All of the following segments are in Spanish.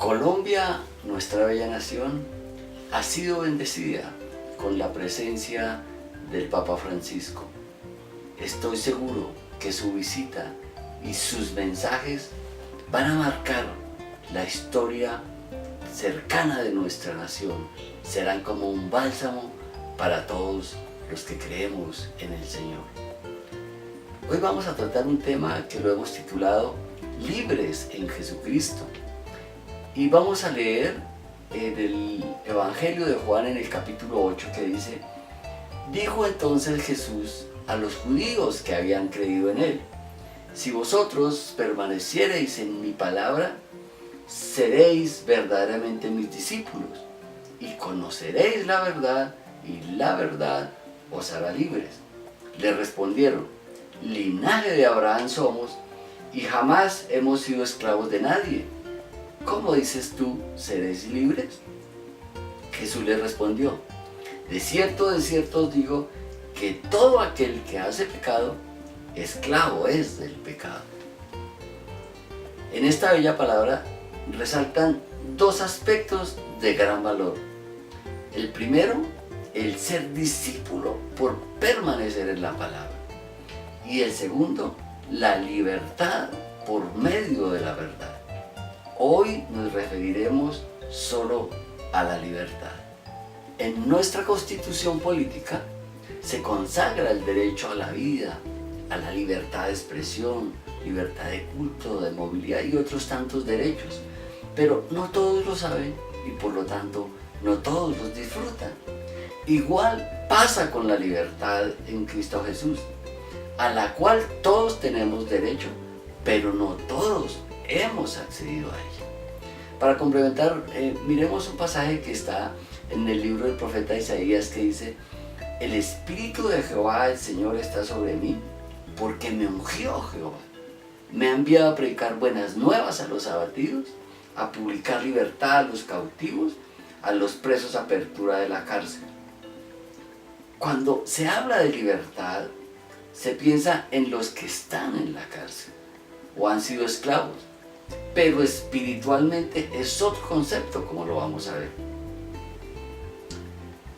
Colombia, nuestra bella nación, ha sido bendecida con la presencia del Papa Francisco. Estoy seguro que su visita y sus mensajes van a marcar la historia cercana de nuestra nación. Serán como un bálsamo para todos los que creemos en el Señor. Hoy vamos a tratar un tema que lo hemos titulado Libres en Jesucristo. Y vamos a leer del Evangelio de Juan en el capítulo 8 que dice: dijo entonces Jesús a los judíos que habían creído en él: si vosotros permaneciereis en mi palabra, seréis verdaderamente mis discípulos, y conoceréis la verdad, y la verdad os hará libres. Le respondieron: linaje de Abraham somos, y jamás hemos sido esclavos de nadie. ¿Cómo dices tú, seréis libres? Jesús le respondió: de cierto os digo, que todo aquel que hace pecado, esclavo es del pecado. En esta bella palabra resaltan dos aspectos de gran valor. El primero, el ser discípulo por permanecer en la palabra. Y el segundo, la libertad por medio de la verdad. Hoy nos referiremos solo a la libertad. En nuestra Constitución política se consagra el derecho a la vida, a la libertad de expresión, libertad de culto, de movilidad y otros tantos derechos. Pero no todos lo saben y por lo tanto no todos los disfrutan. Igual pasa con la libertad en Cristo Jesús, a la cual todos tenemos derecho, pero no todos hemos accedido a ella. Para complementar, miremos un pasaje que está en el libro del profeta Isaías que dice: el Espíritu de Jehová, el Señor, está sobre mí, porque me ungió Jehová. Me ha enviado a predicar buenas nuevas a los abatidos, a publicar libertad a los cautivos, a los presos apertura de la cárcel. Cuando se habla de libertad, se piensa en los que están en la cárcel o han sido esclavos, pero espiritualmente es otro concepto, como lo vamos a ver.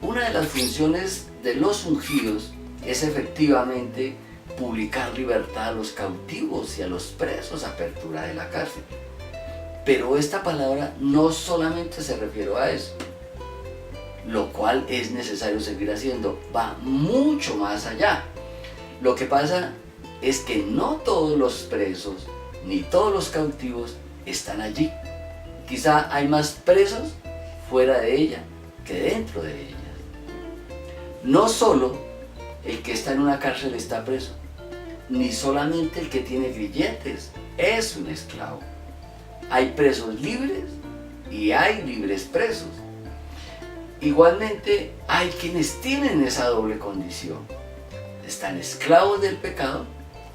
Una de las funciones de los ungidos es efectivamente publicar libertad a los cautivos y a los presos, apertura de la cárcel. Pero esta palabra no solamente se refiere a eso, lo cual es necesario seguir haciendo, va mucho más allá. Lo que pasa es que no todos los presos ni todos los cautivos están allí. Quizá hay más presos fuera de ella que dentro de ella. No solo el que está en una cárcel está preso, ni solamente el que tiene grilletes es un esclavo. Hay presos libres y hay libres presos. Igualmente hay quienes tienen esa doble condición. Están esclavos del pecado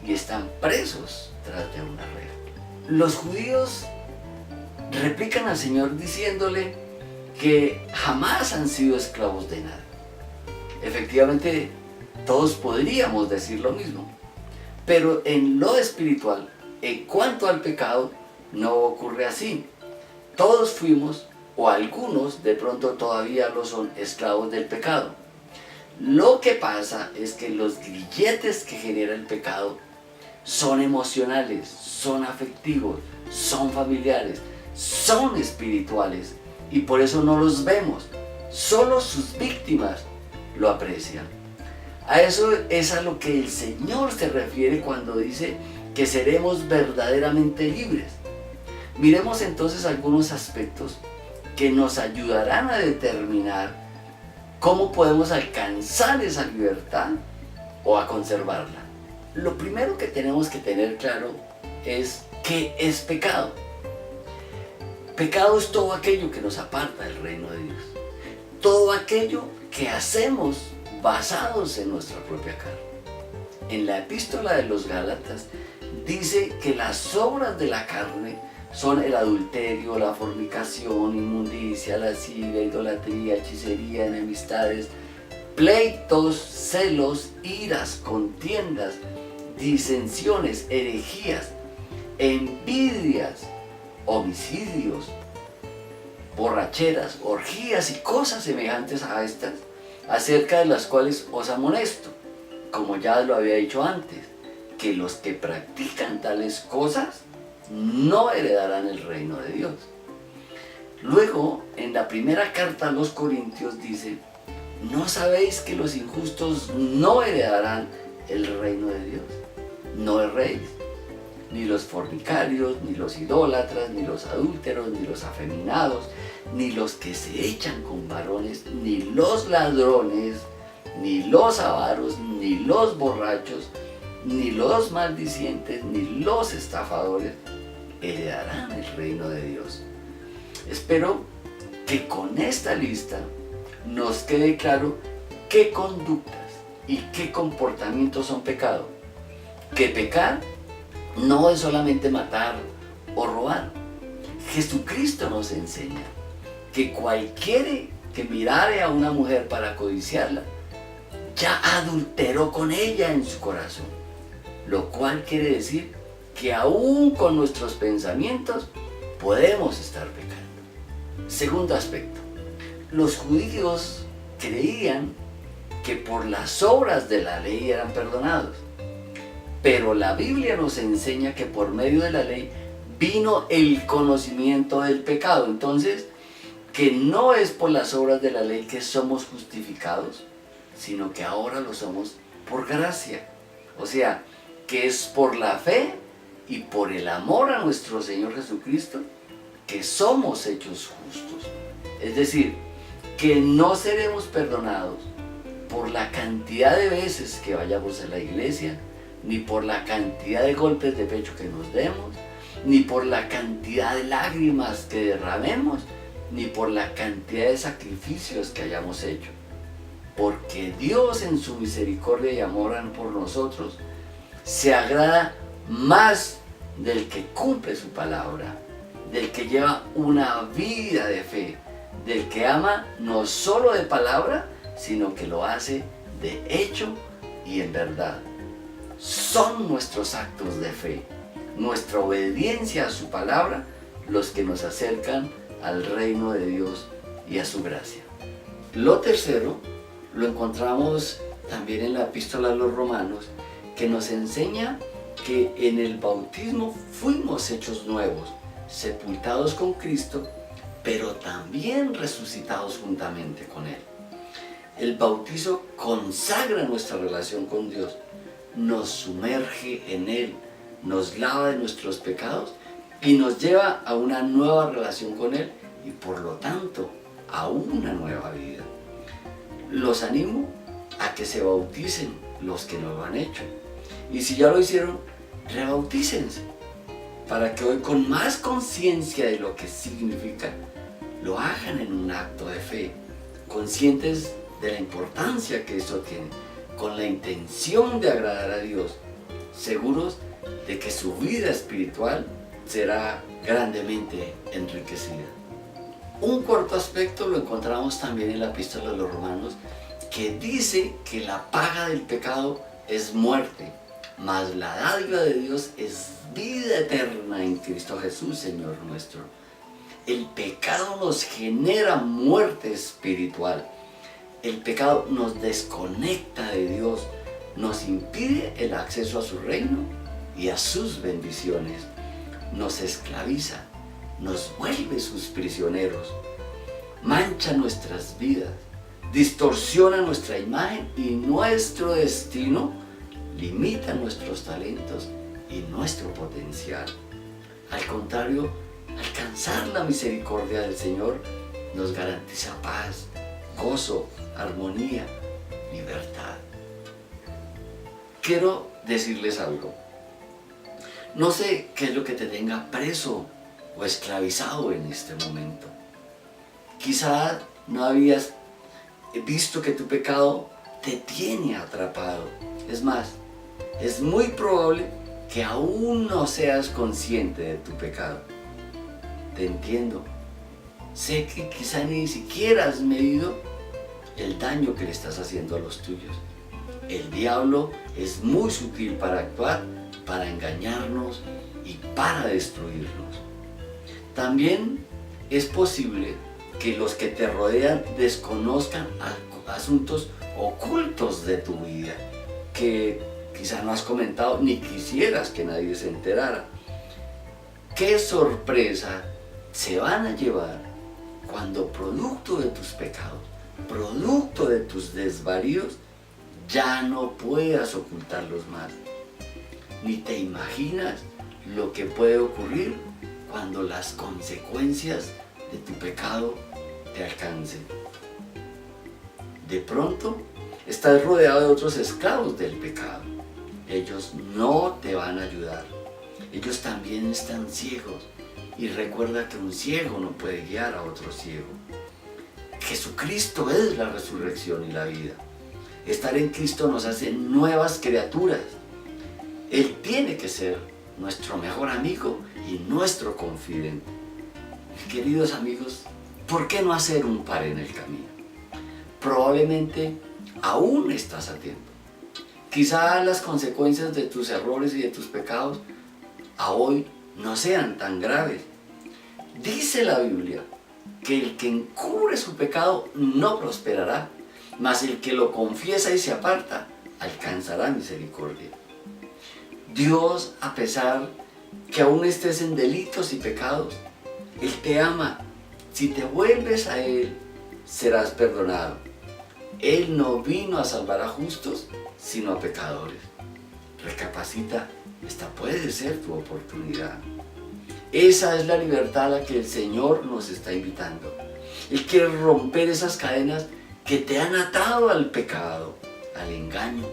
y están presos tras de una regla. Los judíos replican al Señor diciéndole que jamás han sido esclavos de nada. Efectivamente, todos podríamos decir lo mismo, pero en lo espiritual, en cuanto al pecado, no ocurre así. Todos fuimos, o algunos de pronto todavía lo son, esclavos del pecado. Lo que pasa es que los grilletes que genera el pecado son emocionales, son afectivos, son familiares, son espirituales, y por eso no los vemos. Solo sus víctimas lo aprecian. A eso es a lo que el Señor se refiere cuando dice que seremos verdaderamente libres. Miremos entonces algunos aspectos que nos ayudarán a determinar cómo podemos alcanzar esa libertad o a conservarla. Lo primero que tenemos que tener claro es qué es pecado. Pecado es todo aquello que nos aparta del reino de Dios. Todo aquello que hacemos basados en nuestra propia carne. En la epístola de los Gálatas dice que las obras de la carne son el adulterio, la fornicación, inmundicia, lascivia, idolatría, hechicería, enemistades, pleitos, celos, iras, contiendas, disensiones, herejías, envidias, homicidios, borracheras, orgías y cosas semejantes a estas, acerca de las cuales os amonesto, como ya lo había dicho antes, que los que practican tales cosas no heredarán el reino de Dios. Luego, en la primera carta a los Corintios dice: ¿no sabéis que los injustos no heredarán el reino de Dios? No erréis, ni los fornicarios, ni los idólatras, ni los adúlteros, ni los afeminados, ni los que se echan con varones, ni los ladrones, ni los avaros, ni los borrachos, ni los maldicientes, ni los estafadores heredarán el reino de Dios. Espero que con esta lista nos quede claro qué conductas y qué comportamientos son pecado. Que pecar no es solamente matar o robar. Jesucristo nos enseña que cualquiera que mirare a una mujer para codiciarla, ya adulteró con ella en su corazón. Lo cual quiere decir que aún con nuestros pensamientos podemos estar pecando. Segundo aspecto, los judíos creían que por las obras de la ley eran perdonados. Pero la Biblia nos enseña que por medio de la ley vino el conocimiento del pecado. Entonces, que no es por las obras de la ley que somos justificados, sino que ahora lo somos por gracia. O sea, que es por la fe y por el amor a nuestro Señor Jesucristo que somos hechos justos. Es decir, que no seremos perdonados por la cantidad de veces que vayamos a la iglesia, ni por la cantidad de golpes de pecho que nos demos, ni por la cantidad de lágrimas que derramemos, ni por la cantidad de sacrificios que hayamos hecho. Porque Dios en su misericordia y amor por nosotros se agrada más del que cumple su palabra, del que lleva una vida de fe, del que ama no solo de palabra, sino que lo hace de hecho y en verdad. Son nuestros actos de fe, nuestra obediencia a su palabra, los que nos acercan al reino de Dios y a su gracia. Lo tercero lo encontramos también en la epístola a los Romanos, que nos enseña que en el bautismo fuimos hechos nuevos, sepultados con Cristo, pero también resucitados juntamente con Él. El bautizo consagra nuestra relación con Dios, nos sumerge en Él, nos lava de nuestros pecados y nos lleva a una nueva relación con Él y por lo tanto a una nueva vida. Los animo a que se bauticen los que no lo han hecho. Y si ya lo hicieron, rebautícense, para que hoy con más conciencia de lo que significa, lo hagan en un acto de fe, conscientes de la importancia que eso tiene, con la intención de agradar a Dios, seguros de que su vida espiritual será grandemente enriquecida. Un cuarto aspecto lo encontramos también en la epístola de los Romanos, que dice que la paga del pecado es muerte, mas la dádiva de Dios es vida eterna en Cristo Jesús, Señor nuestro. El pecado nos genera muerte espiritual. El pecado nos desconecta de Dios, nos impide el acceso a su reino y a sus bendiciones. Nos esclaviza, nos vuelve sus prisioneros, mancha nuestras vidas, distorsiona nuestra imagen y nuestro destino, limita nuestros talentos y nuestro potencial. Al contrario, alcanzar la misericordia del Señor nos garantiza paz, gozo, armonía, libertad. Quiero decirles algo. No sé qué es lo que te tenga preso o esclavizado en este momento. Quizá no habías visto que tu pecado te tiene atrapado. Es más, es muy probable que aún no seas consciente de tu pecado. Te entiendo. Sé que quizá ni siquiera has medido el daño que le estás haciendo a los tuyos. El diablo es muy sutil para actuar, para engañarnos y para destruirnos. También Es posible que los que te rodean desconozcan asuntos ocultos de tu vida que quizá no has comentado ni quisieras que nadie se enterara. ¡Qué sorpresa se van a llevar cuando producto de tus pecados, producto de tus desvaríos, ya no puedas ocultarlos más! Ni te imaginas lo que puede ocurrir cuando las consecuencias de tu pecado te alcancen. De pronto estás rodeado de otros esclavos del pecado. Ellos no te van a ayudar. Ellos también están ciegos. Y recuerda que un ciego no puede guiar a otro ciego. Jesucristo es la resurrección y la vida. Estar en Cristo nos hace nuevas criaturas. Él tiene que ser nuestro mejor amigo y nuestro confidente. Queridos amigos, ¿por qué no hacer un par en el camino? Probablemente aún estás a tiempo. Quizá las consecuencias de tus errores y de tus pecados a hoy no sean tan graves. Dice la Biblia que el que encubre su pecado no prosperará, mas el que lo confiesa y se aparta alcanzará misericordia. Dios, a pesar que aún estés en delitos y pecados, Él te ama. Si te vuelves a Él, serás perdonado. Él no vino a salvar a justos, sino a pecadores. Recapacita, esta puede ser tu oportunidad. Esa es la libertad a la que el Señor nos está invitando. Él quiere romper esas cadenas que te han atado al pecado, al engaño,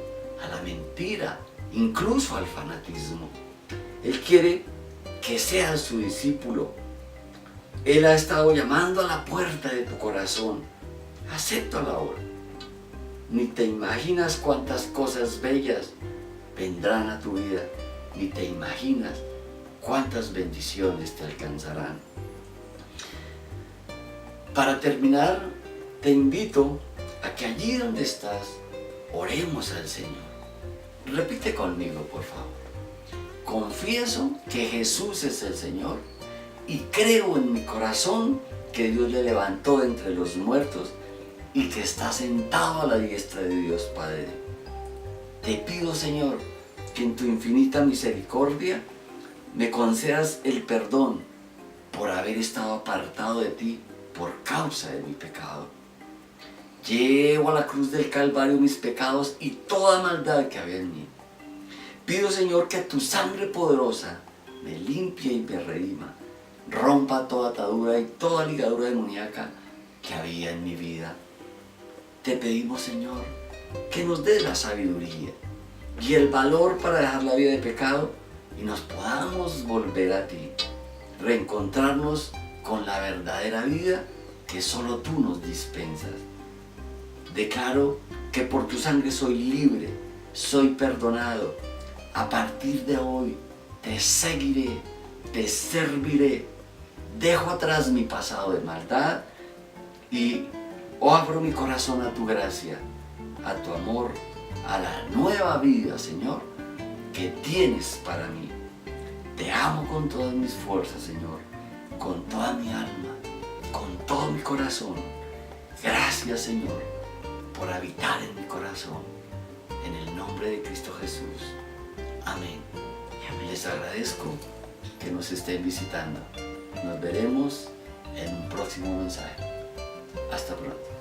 a la mentira, incluso al fanatismo. Él quiere que seas su discípulo. Él ha estado llamando a la puerta de tu corazón. Acéptalo ahora. Ni te imaginas cuántas cosas bellas vendrán a tu vida, ni te imaginas cuántas bendiciones te alcanzarán. Para terminar, te invito a que allí donde estás, oremos al Señor. Repite conmigo, por favor. Confieso que Jesús es el Señor y creo en mi corazón que Dios le levantó de entre los muertos y que está sentado a la diestra de Dios Padre. Te pido, Señor, que en tu infinita misericordia me concedas el perdón por haber estado apartado de ti por causa de mi pecado. Llevo a la cruz del Calvario mis pecados y toda maldad que había en mí. Pido, Señor, que tu sangre poderosa me limpie y me redima, rompa toda atadura y toda ligadura demoníaca que había en mi vida. Te pedimos, Señor, que nos des la sabiduría y el valor para dejar la vida de pecado y nos podamos volver a ti, reencontrarnos con la verdadera vida que solo tú nos dispensas. Declaro que por tu sangre soy libre, soy perdonado. A partir de hoy te seguiré, te serviré. Dejo atrás mi pasado de maldad y abro mi corazón a tu gracia, a tu amor, a la nueva vida, Señor, que tienes para mí. Te amo con todas mis fuerzas, Señor, con toda mi alma, con todo mi corazón. Gracias, Señor, por habitar en mi corazón. En el nombre de Cristo Jesús. Amén. Les agradezco que nos estén visitando. Nos veremos en un próximo mensaje. Hasta pronto.